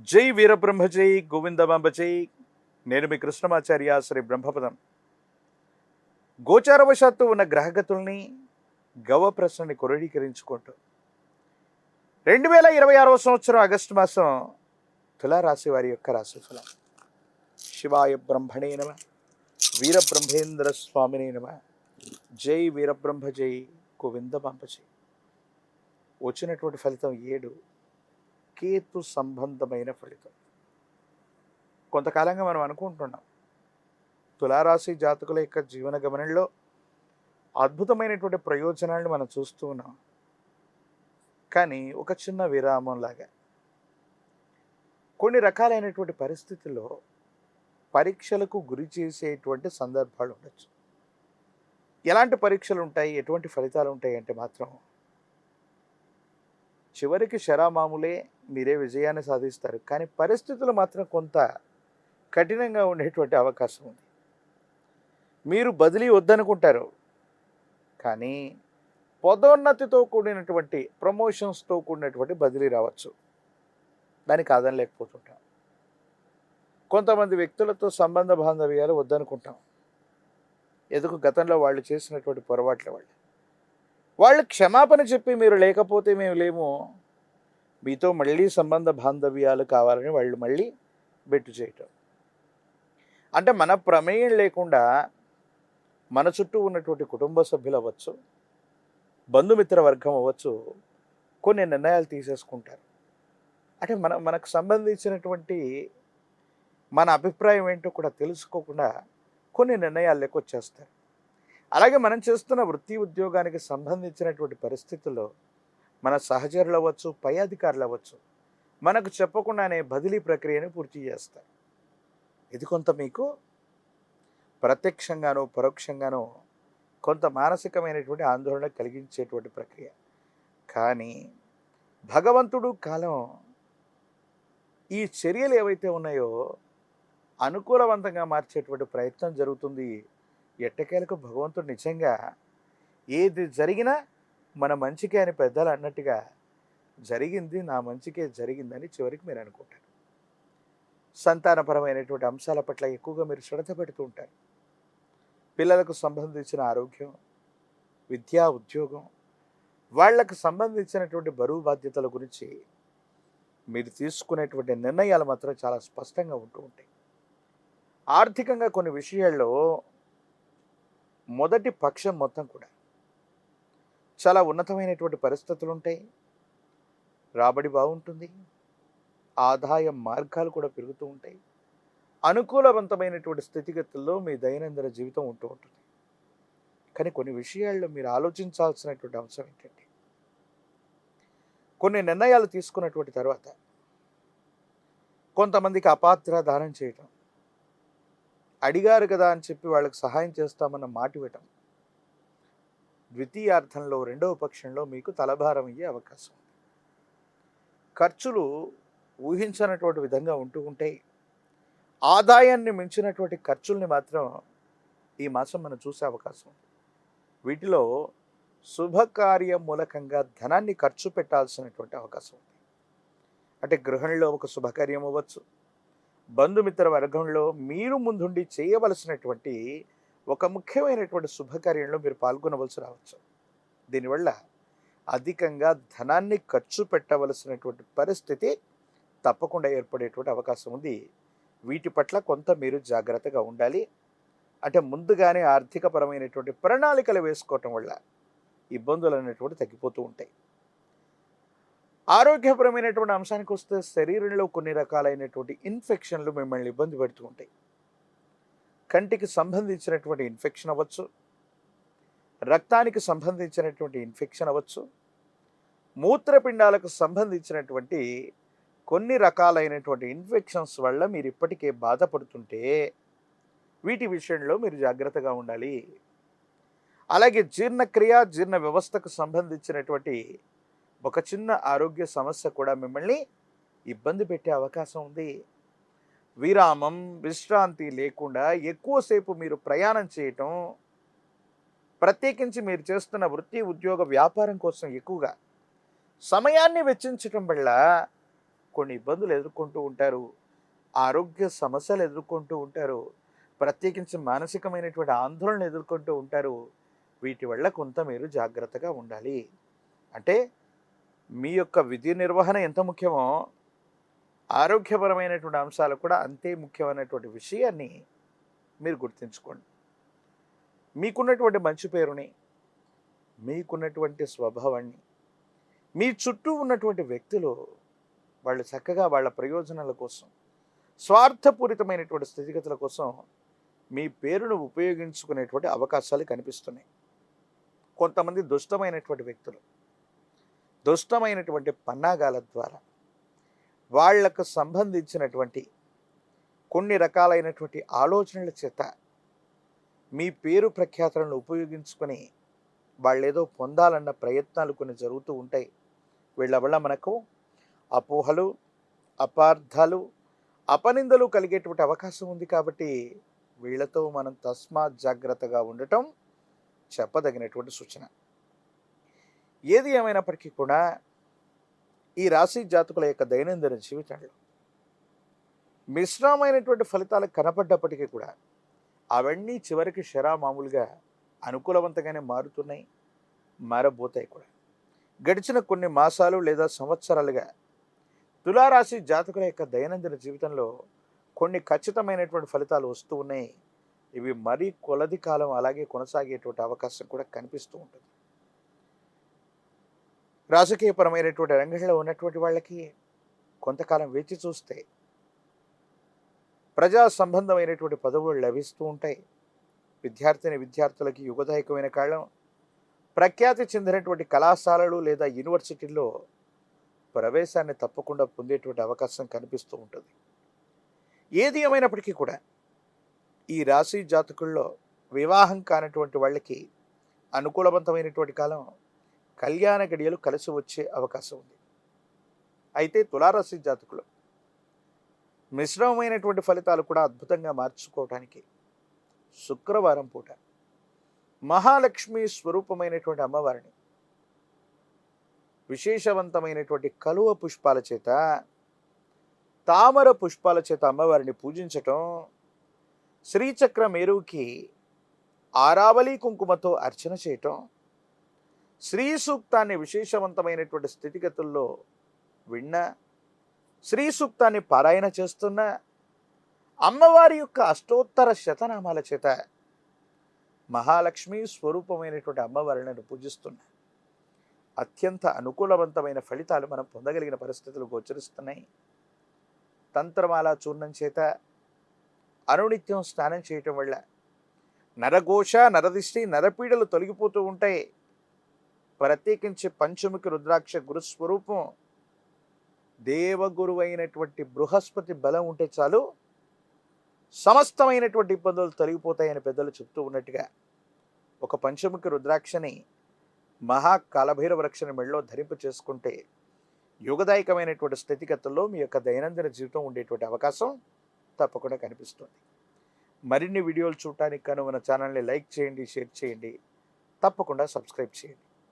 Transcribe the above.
జై వీరబ్రహ్మ జై గోవిందమాంబ జై. నేను మీ కృష్ణమాచార్య శ్రీ బ్రహ్మపదం. గోచారవశాత్తు ఉన్న గ్రహగతుల్ని గవ ప్రశ్నని క్రోడీకరించుకుంటూ 2026వ సంవత్సరం ఆగస్టు మాసం తులారాశి వారి యొక్క రాశిఫలం. శివాయ బ్రహ్మణే నమ, వీరబ్రహ్మేంద్ర స్వామినే నమ. జై వీరబ్రహ్మ జై గోవిందమాంబ జై. వచ్చినటువంటి ఫలితం 7, కేతు సంబంధమైన ఫలితం. కొంతకాలంగా మనం అనుకుంటున్నాం తులారాశి జాతకుల యొక్క జీవన గమనంలో అద్భుతమైనటువంటి ప్రయోజనాలను మనం చూస్తూ ఉన్నాం. కానీ ఒక చిన్న విరామంలాగా కొన్ని రకాలైనటువంటి పరిస్థితుల్లో పరీక్షలకు గురి చేసేటువంటి సందర్భాలు ఉండొచ్చు. ఎలాంటి పరీక్షలు ఉంటాయి, ఎటువంటి ఫలితాలు ఉంటాయి అంటే మాత్రం చివరికి శరామామూలే, మీరే విజయాన్ని సాధిస్తారు. కానీ పరిస్థితులు మాత్రం కొంత కఠినంగా ఉండేటువంటి అవకాశం ఉంది. మీరు బదిలీ వద్దనుకుంటారు, కానీ పదోన్నతితో కూడినటువంటి ప్రమోషన్స్తో కూడినటువంటి బదిలీ రావచ్చు. దాన్ని కాదనలేకపోతుంటాం. కొంతమంది వ్యక్తులతో సంబంధ బాంధవ్యాలు వద్దనుకుంటాం. ఎందుకు? గతంలో వాళ్ళు చేసినటువంటి పొరపాట్ల వాళ్ళు క్షమాపణ చెప్పి మీరు లేకపోతే మేము లేము, మీతో మళ్ళీ సంబంధ బాంధవ్యాలు కావాలని వాళ్ళు మళ్ళీ బెట్టు చేయటం. అంటే మన ప్రమేయం లేకుండా మన చుట్టూ ఉన్నటువంటి కుటుంబ సభ్యులు అవ్వచ్చు, బంధుమిత్ర వర్గం అవ్వచ్చు, కొన్ని నిర్ణయాలు తీసేసుకుంటారు. అంటే మనకు సంబంధించినటువంటి మన అభిప్రాయం ఏంటో కూడా తెలుసుకోకుండా కొన్ని నిర్ణయాలు లెక్కొచ్చేస్తారు. అలాగే మనం చేస్తున్న వృత్తి ఉద్యోగానికి సంబంధించినటువంటి పరిస్థితుల్లో మన సహచరులు అవ్వచ్చు, పై అధికారులు అవ్వచ్చు, మనకు చెప్పకుండానే బదిలీ ప్రక్రియను పూర్తి చేస్తారు. ఇది కొంత మీకు ప్రత్యక్షంగానో పరోక్షంగానో కొంత మానసికమైనటువంటి ఆందోళన కలిగించేటువంటి ప్రక్రియ. కానీ భగవంతుడు కాలం ఈ చర్యలు ఏవైతే ఉన్నాయో అనుకూలవంతంగా మార్చేటువంటి ప్రయత్నం జరుగుతుంది. ఎట్టకేలకు భగవంతుడు నిజంగా ఏది జరిగినా మన మంచికే అని పెద్దలు అన్నట్టుగా జరిగింది నా మంచికే జరిగిందని చివరికి మీరు అనుకుంటారు. సంతానపరమైనటువంటి అంశాల పట్ల ఎక్కువగా మీరు శ్రద్ధ పెడుతూ ఉంటారు. పిల్లలకు సంబంధించిన ఆరోగ్యం, విద్యా, ఉద్యోగం, వాళ్లకు సంబంధించినటువంటి బరువు బాధ్యతల గురించి మీరు తీసుకునేటువంటి నిర్ణయాలు మాత్రం చాలా స్పష్టంగా ఉంటూ ఉంటాయి. ఆర్థికంగా కొన్ని విషయాల్లో మొదటి పక్షం మొత్తం కూడా చాలా ఉన్నతమైనటువంటి పరిస్థితులు ఉంటాయి. రాబడి బాగుంటుంది, ఆదాయ మార్గాలు కూడా పెరుగుతూ ఉంటాయి. అనుకూలవంతమైనటువంటి స్థితిగతుల్లో మీ దైనందిన జీవితం ఉంటూ ఉంటుంది. కానీ కొన్ని విషయాల్లో మీరు ఆలోచించాల్సినటువంటి అంశం ఏంటంటే, కొన్ని నిర్ణయాలు తీసుకున్నటువంటి తర్వాత కొంతమందికి అపాత్ర దానం చేయటం, అడిగారు కదా అని చెప్పి వాళ్ళకి సహాయం చేస్తామన్న మాట ఇవ్వటం, ద్వితీయార్థంలో రెండవ పక్షంలో మీకు తలభారం అయ్యే అవకాశం ఉంది. ఖర్చులు ఊహించినటువంటి విధంగా ఉంటూ ఉంటాయి. ఆదాయాన్ని మించినటువంటి ఖర్చుల్ని మాత్రం ఈ మాసం మనం చూసే అవకాశం ఉంది. వీటిలో శుభకార్యం మూలకంగా ధనాన్ని ఖర్చు పెట్టాల్సినటువంటి అవకాశం ఉంది. అంటే గృహంలో ఒక శుభకార్యం అవ్వచ్చు, బంధుమిత్ర వర్గంలో మీరు ముందుండి చేయవలసినటువంటి ఒక ముఖ్యమైనటువంటి శుభకార్యంలో మీరు పాల్గొనవలసి రావచ్చు. దీనివల్ల అధికంగా ధనాన్ని ఖర్చు పెట్టవలసినటువంటి పరిస్థితి తప్పకుండా ఏర్పడేటువంటి అవకాశం ఉంది. వీటి పట్ల కొంత మీరు జాగ్రత్తగా ఉండాలి. అంటే ముందుగానే ఆర్థికపరమైనటువంటి ప్రణాళికలు వేసుకోవటం వల్ల ఇబ్బందులు అనేటువంటి తగ్గిపోతూ ఉంటాయి. ఆరోగ్యపరమైనటువంటి అంశానికి వస్తే శరీరంలో కొన్ని రకాలైనటువంటి ఇన్ఫెక్షన్లు మిమ్మల్ని ఇబ్బంది పెడుతూ ఉంటాయి. కంటికి సంబంధించినటువంటి ఇన్ఫెక్షన్ అవ్వచ్చు, రక్తానికి సంబంధించినటువంటి ఇన్ఫెక్షన్ అవ్వచ్చు, మూత్రపిండాలకు సంబంధించినటువంటి కొన్ని రకాలైనటువంటి ఇన్ఫెక్షన్స్ వల్ల మీరు ఇప్పటికే బాధపడుతుంటే వీటి విషయంలో మీరు జాగ్రత్తగా ఉండాలి. అలాగే జీర్ణక్రియ, జీర్ణ వ్యవస్థకు సంబంధించినటువంటి ఒక చిన్న ఆరోగ్య సమస్య కూడా మిమ్మల్ని ఇబ్బంది పెట్టే అవకాశం ఉంది. విరామం, విశ్రాంతి లేకుండా ఎక్కువసేపు మీరు ప్రయాణం చేయటం, ప్రత్యేకించి మీరు చేస్తున్న వృత్తి, ఉద్యోగ, వ్యాపారం కోసం ఎక్కువగా సమయాన్ని వెచ్చించటం వల్ల కొన్ని ఇబ్బందులు ఎదుర్కొంటూ ఉంటారు, ఆరోగ్య సమస్యలు ఎదుర్కొంటూ ఉంటారు, ప్రత్యేకించి మానసికమైనటువంటి ఆందోళన ఎదుర్కొంటూ ఉంటారు. వీటి వల్ల కొంత మీరు జాగ్రత్తగా ఉండాలి. అంటే మీ యొక్క విధి నిర్వహణ ఎంత ముఖ్యమో ఆరోగ్యపరమైనటువంటి అంశాలు కూడా అంతే ముఖ్యమైనటువంటి విషయాన్ని మీరు గుర్తుంచుకోండి. మీకున్నటువంటి మంచి పేరుని, మీకున్నటువంటి స్వభావాన్ని, మీ చుట్టూ ఉన్నటువంటి వ్యక్తులు వాళ్ళు చక్కగా వాళ్ళ ప్రయోజనాల కోసం, స్వార్థపూరితమైనటువంటి స్థితిగతుల కోసం మీ పేరును ఉపయోగించుకునేటువంటి అవకాశాలు కనిపిస్తున్నాయి. కొంతమంది దుష్టమైనటువంటి వ్యక్తులు దుష్టమైనటువంటి పన్నాగాల ద్వారా వాళ్లకు సంబంధించినటువంటి కొన్ని రకాలైనటువంటి ఆలోచనల చేత మీ పేరు ప్రఖ్యాతులను ఉపయోగించుకొని వాళ్ళేదో పొందాలన్న ప్రయత్నాలు కొన్ని జరుగుతూ ఉంటాయి. వీళ్ళ వల్ల మనకు అపోహలు, అపార్థాలు, అపనిందలు కలిగేటువంటి అవకాశం ఉంది. కాబట్టి వీళ్ళతో మనం తస్మాత్ జాగ్రత్తగా ఉండటం చెప్పదగినటువంటి సూచన. ఏది ఏమైనప్పటికీ కూడా ఈ రాశి జాతకుల యొక్క దైనందిన జీవితంలో మిశ్రమైనటువంటి ఫలితాలు కనపడ్డప్పటికీ కూడా అవన్నీ చివరికి మామూలుగా అనుకూలవంతంగానే మారుతున్నాయి, మారబోతాయి కూడా. గడిచిన కొన్ని మాసాలు లేదా సంవత్సరాలుగా తులారాశి జాతకుల యొక్క దైనందిన జీవితంలో కొన్ని ఖచ్చితమైనటువంటి ఫలితాలు వస్తూ ఉన్నాయి. ఇవి మరీ కొలది కాలం అలాగే కొనసాగేటువంటి అవకాశం కూడా కనిపిస్తూ ఉంటుంది. రాజకీయపరమైనటువంటి రంగంలో ఉన్నటువంటి వాళ్ళకి కొంతకాలం వేచి చూస్తే ప్రజా సంబంధమైనటువంటి పదవులు లభిస్తూ ఉంటాయి. విద్యార్థులకి యుగదాయకమైన కాలం. ప్రఖ్యాతి చెందినటువంటి కళాశాలలు లేదా యూనివర్సిటీల్లో ప్రవేశాన్ని తప్పకుండా పొందేటువంటి అవకాశం కనిపిస్తూ ఉంటుంది. ఏది ఏమైనప్పటికీ కూడా ఈ రాశి జాతకుల్లో వివాహం కానటువంటి వాళ్ళకి అనుకూలవంతమైనటువంటి కాలం, కళ్యాణ గడియలు కలిసి వచ్చే అవకాశం ఉంది. అయితే తులారాశి జాతకులు మిశ్రమమైనటువంటి ఫలితాలు కూడా అద్భుతంగా మార్చుకోవటానికి శుక్రవారం పూట మహాలక్ష్మి స్వరూపమైనటువంటి అమ్మవారిని విశేషవంతమైనటువంటి కలువ పుష్పాల చేత, తామర పుష్పాల చేత అమ్మవారిని పూజించటం, శ్రీచక్ర మేరుకి ఆరావళి కుంకుమతో అర్చన చేయటం, శ్రీ సూక్తాన్ని విశేషవంతమైనటువంటి స్థితిగతుల్లో విన్న, శ్రీ సూక్తాన్ని పారాయణ చేస్తున్న, అమ్మవారి యొక్క అష్టోత్తర శతనామాల చేత మహాలక్ష్మి స్వరూపమైనటువంటి అమ్మవారిని పూజిస్తున్న అత్యంత అనుకూలవంతమైన ఫలితాలు మనం పొందగలిగిన పరిస్థితులు గోచరిస్తున్నాయి. తంత్రమాల చూర్ణం చేత అనునిత్యం స్నానం చేయటం వల్ల నరఘోష, నరదిష్టి, నరపీడలు తొలగిపోతూ ఉంటాయి. ప్రత్యేకించి పంచముఖి రుద్రాక్ష గురుస్వరూపం దేవగురు అయినటువంటి బృహస్పతి బలం ఉంటే చాలు సమస్తమైనటువంటి ఇబ్బందులు తొలగిపోతాయని పెద్దలు చెప్తూ ఉన్నట్టుగా ఒక పంచముఖి రుద్రాక్షని మహాకాలభైరవ రక్షణ మెడలో ధరింప చేసుకుంటే యుగదాయకమైనటువంటి స్థితిగతుల్లో మీ యొక్క దైనందిన జీవితం ఉండేటువంటి అవకాశం తప్పకుండా కనిపిస్తుంది. మరిన్ని వీడియోలు చూడటానికి కనుక మన ఛానల్ని లైక్ చేయండి, షేర్ చేయండి, తప్పకుండా సబ్స్క్రైబ్ చేయండి.